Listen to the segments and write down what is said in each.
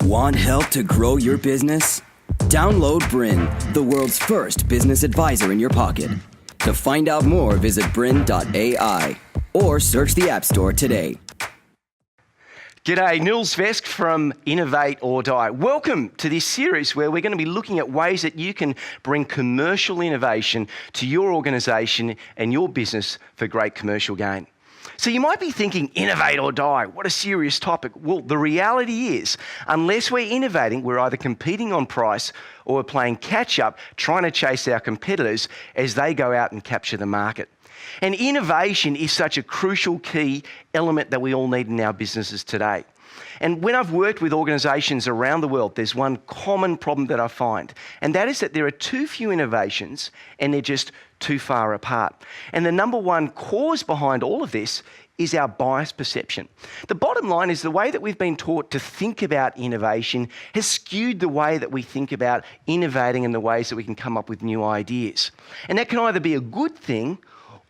Want help to grow your business? Download BRiN, the world's first business advisor in your pocket. To find out more, visit BRiN.ai or search the App Store today. G'day, Nils Vesk from Innovate or Die. Welcome to this series where we're going to be looking at ways that you can bring commercial innovation to your organisation and your business for great commercial gain. So you might be thinking, innovate or die, what a serious topic. Well, the reality is, unless we're innovating, we're either competing on price or we're playing catch up, trying to chase our competitors as they go out and capture the market. And innovation is such a crucial key element that we all need in our businesses today. And when I've worked with organisations around the world, there's one common problem that I find, and that is that there are too few innovations and they're just too far apart. And the number one cause behind all of this is our biased perception. The bottom line is the way that we've been taught to think about innovation has skewed the way that we think about innovating and the ways that we can come up with new ideas. And that can either be a good thing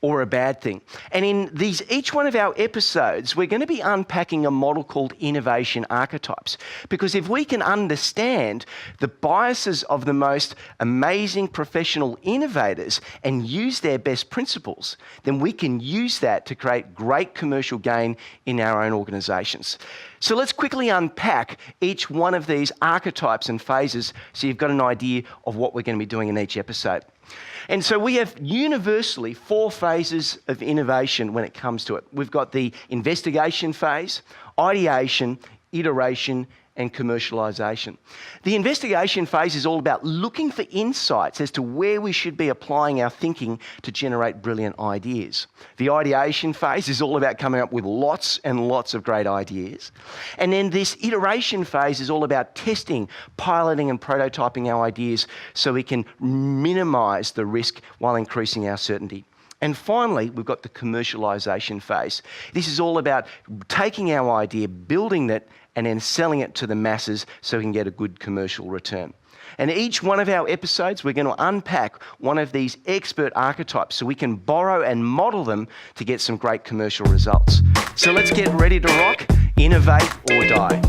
or a bad thing. And in each one of our episodes, we're going to be unpacking a model called innovation archetypes. Because if we can understand the biases of the most amazing professional innovators and use their best principles, then we can use that to create great commercial gain in our own organizations. So let's quickly unpack each one of these archetypes and phases so you've got an idea of what we're going to be doing in each episode. And so we have universally 4 phases of innovation when it comes to it. We've got the investigation phase, ideation, iteration, and commercialisation. The investigation phase is all about looking for insights as to where we should be applying our thinking to generate brilliant ideas. The ideation phase is all about coming up with lots and lots of great ideas. And then this iteration phase is all about testing, piloting and prototyping our ideas so we can minimise the risk while increasing our certainty. And finally, we've got the commercialisation phase. This is all about taking our idea, building it, and then selling it to the masses so we can get a good commercial return. And each one of our episodes, we're going to unpack one of these expert archetypes so we can borrow and model them to get some great commercial results. So let's get ready to rock, innovate or die.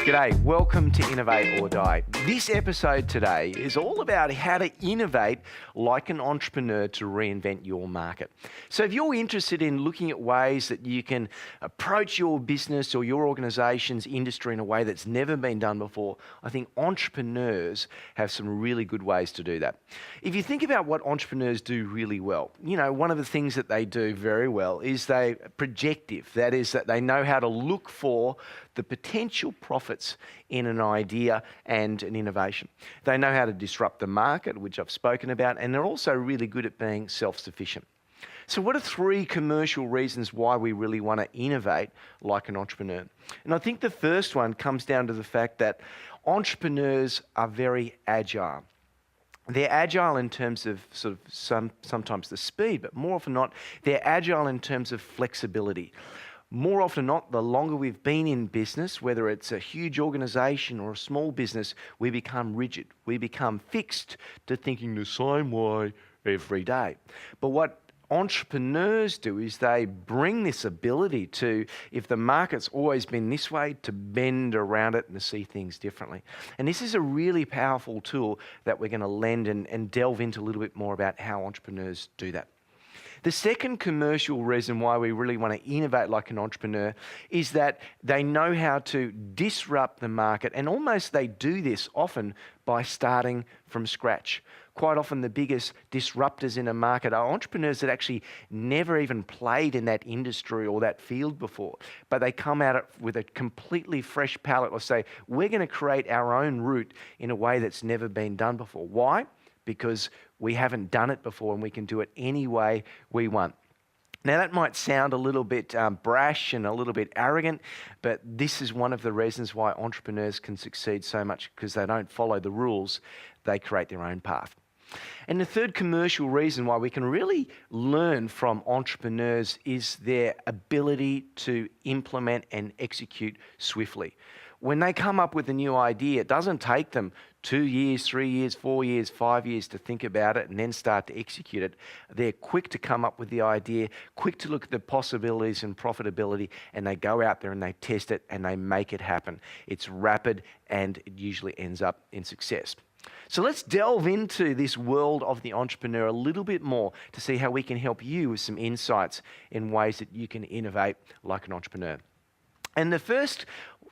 G'day, welcome to Innovate or Die. This episode today is all about how to innovate like an entrepreneur to reinvent your market. So if you're interested in looking at ways that you can approach your business or your organization's industry in a way that's never been done before, I think entrepreneurs have some really good ways to do that. If you think about what entrepreneurs do really well, one of the things that they do very well is they're projective. That is, that they know how to look for the potential profits in an idea and an innovation. They know how to disrupt the market, which I've spoken about, and they're also really good at being self-sufficient. So what are 3 commercial reasons why we really want to innovate like an entrepreneur? And I think the first one comes down to the fact that entrepreneurs are very agile. They're agile in terms of sometimes the speed, but more often not, they're agile in terms of flexibility. More often than not, the longer we've been in business, whether it's a huge organisation or a small business, we become rigid. We become fixed to thinking the same way every day. But what entrepreneurs do is they bring this ability to, if the market's always been this way, to bend around it and to see things differently. And this is a really powerful tool that we're going to lend and delve into a little bit more about how entrepreneurs do that. The second commercial reason why we really want to innovate like an entrepreneur is that they know how to disrupt the market, and almost they do this often by starting from scratch. Quite often the biggest disruptors in a market are entrepreneurs that actually never even played in that industry or that field before, but they come at it with a completely fresh palette or say, we're going to create our own route in a way that's never been done before. Why? Because we haven't done it before and we can do it any way we want. Now that might sound a little bit brash and a little bit arrogant, but this is one of the reasons why entrepreneurs can succeed so much, because they don't follow the rules, they create their own path. And the third commercial reason why we can really learn from entrepreneurs is their ability to implement and execute swiftly. When they come up with a new idea, it doesn't take them 2 years, 3 years, 4 years, 5 years to think about it and then start to execute it. They're quick to come up with the idea, quick to look at the possibilities and profitability, and they go out there and they test it and they make it happen. It's rapid and it usually ends up in success. So let's delve into this world of the entrepreneur a little bit more to see how we can help you with some insights in ways that you can innovate like an entrepreneur. And the first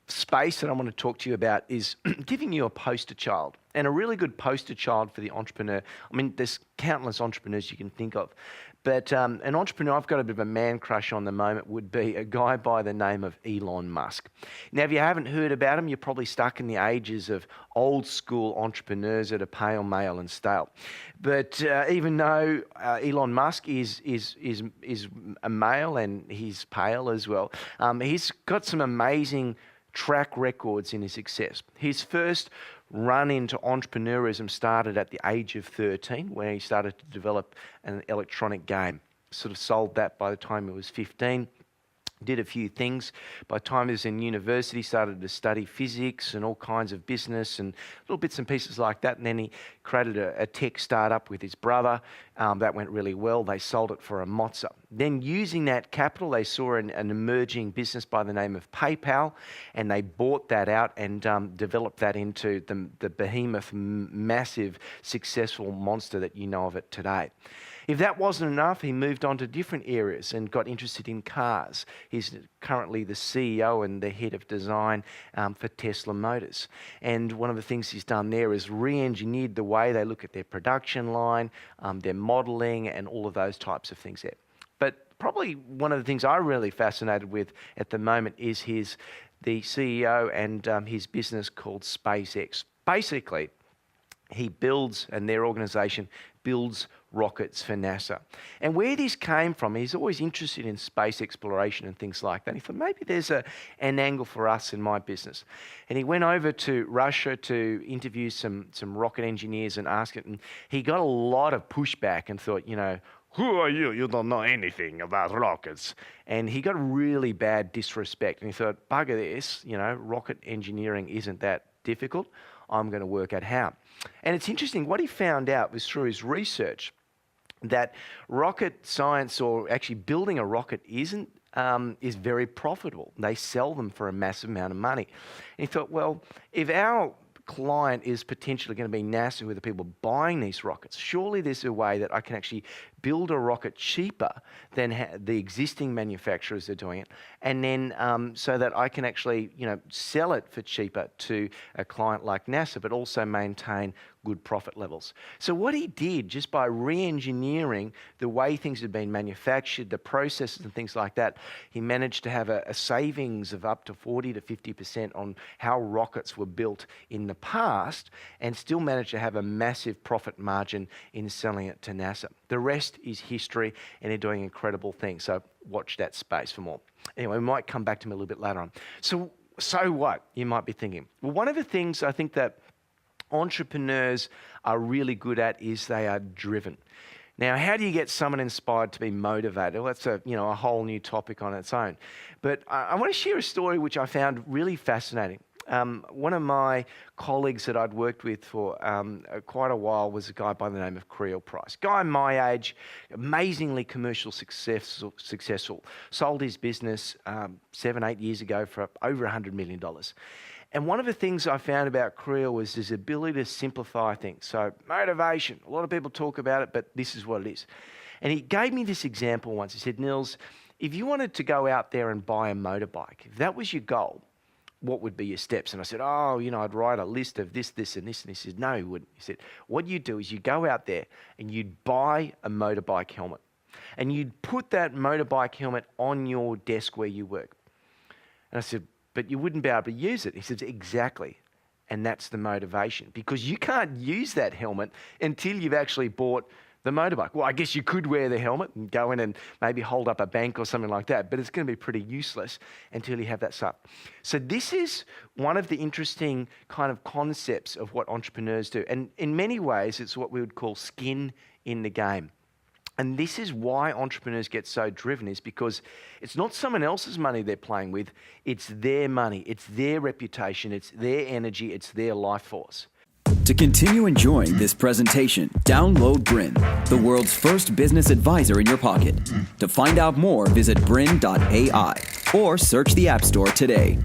space that I want to talk to you about is giving you a poster child, and a really good poster child for the entrepreneur. I mean, there's countless entrepreneurs you can think of, but an entrepreneur I've got a bit of a man crush on the moment would be a guy by the name of Elon Musk. Now, if you haven't heard about him, you're probably stuck in the ages of old school entrepreneurs that are pale, male and stale. But even though Elon Musk is a male and he's pale as well, he's got some amazing track records in his success. His first run into entrepreneurism started at the age of 13, where he started to develop an electronic game. Sort of sold that by the time he was 15. Did a few things. By the time he was in university, started to study physics and all kinds of business and little bits and pieces like that. And then he created a tech startup with his brother. That went really well. They sold it for a mozza. Then using that capital, they saw an emerging business by the name of PayPal, and they bought that out and developed that into the behemoth, massive, successful monster that you know of it today. If that wasn't enough, he moved on to different areas and got interested in cars. He's currently the CEO and the head of design for Tesla Motors. And one of the things he's done there is re-engineered the way they look at their production line, their modeling, and all of those types of things there. But probably one of the things I'm really fascinated with at the moment is the CEO and his business called SpaceX. Basically, he builds, and their organization builds rockets for NASA. And where this came from, he's always interested in space exploration and things like that. And he thought, maybe there's an angle for us in my business. And he went over to Russia to interview some rocket engineers and ask it. And he got a lot of pushback and thought, who are you? You don't know anything about rockets. And he got really bad disrespect. And he thought, bugger this, rocket engineering isn't that difficult. I'm going to work out how. And it's interesting, what he found out was through his research that rocket science, or actually building a rocket, is very profitable. They sell them for a massive amount of money. And he thought, well, if our client is potentially going to be NASA, who are the people buying these rockets, surely there's a way that I can actually build a rocket cheaper than the existing manufacturers are doing it, and then so that I can actually sell it for cheaper to a client like NASA, but also maintain good profit levels. So what he did, just by re-engineering the way things had been manufactured, the processes and things like that, he managed to have a savings of up to 40 to 50% on how rockets were built in the past, and still managed to have a massive profit margin in selling it to NASA. The rest is history, and they're doing incredible things. So watch that space for more. Anyway, we might come back to him a little bit later on. So what? You might be thinking. Well, one of the things I think that entrepreneurs are really good at is they are driven. Now, how do you get someone inspired to be motivated? Well, that's a whole new topic on its own. But I want to share a story which I found really fascinating. One of my colleagues that I'd worked with for quite a while was a guy by the name of Creel Price. Guy my age, amazingly commercial successful, sold his business 7-8 years ago for over $100 million. And one of the things I found about Creel was his ability to simplify things. So motivation, a lot of people talk about it, but this is what it is. And he gave me this example once. He said, Nils, if you wanted to go out there and buy a motorbike, if that was your goal, what would be your steps? And I said, I'd write a list of this, this, and this. And he said, no, he wouldn't. He said, what you do is you go out there and you'd buy a motorbike helmet. And you'd put that motorbike helmet on your desk where you work. And I said, but you wouldn't be able to use it. He said, exactly. And that's the motivation. Because you can't use that helmet until you've actually bought the motorbike. Well, I guess you could wear the helmet and go in and maybe hold up a bank or something like that, but it's going to be pretty useless until you have that stuff. So this is one of the interesting kind of concepts of what entrepreneurs do. And in many ways, it's what we would call skin in the game. And this is why entrepreneurs get so driven, is because it's not someone else's money they're playing with, it's their money, it's their reputation, it's their energy, it's their life force. To continue enjoying this presentation, download BRiN, the world's first business advisor in your pocket. To find out more, visit BRiN.ai or search the App Store today.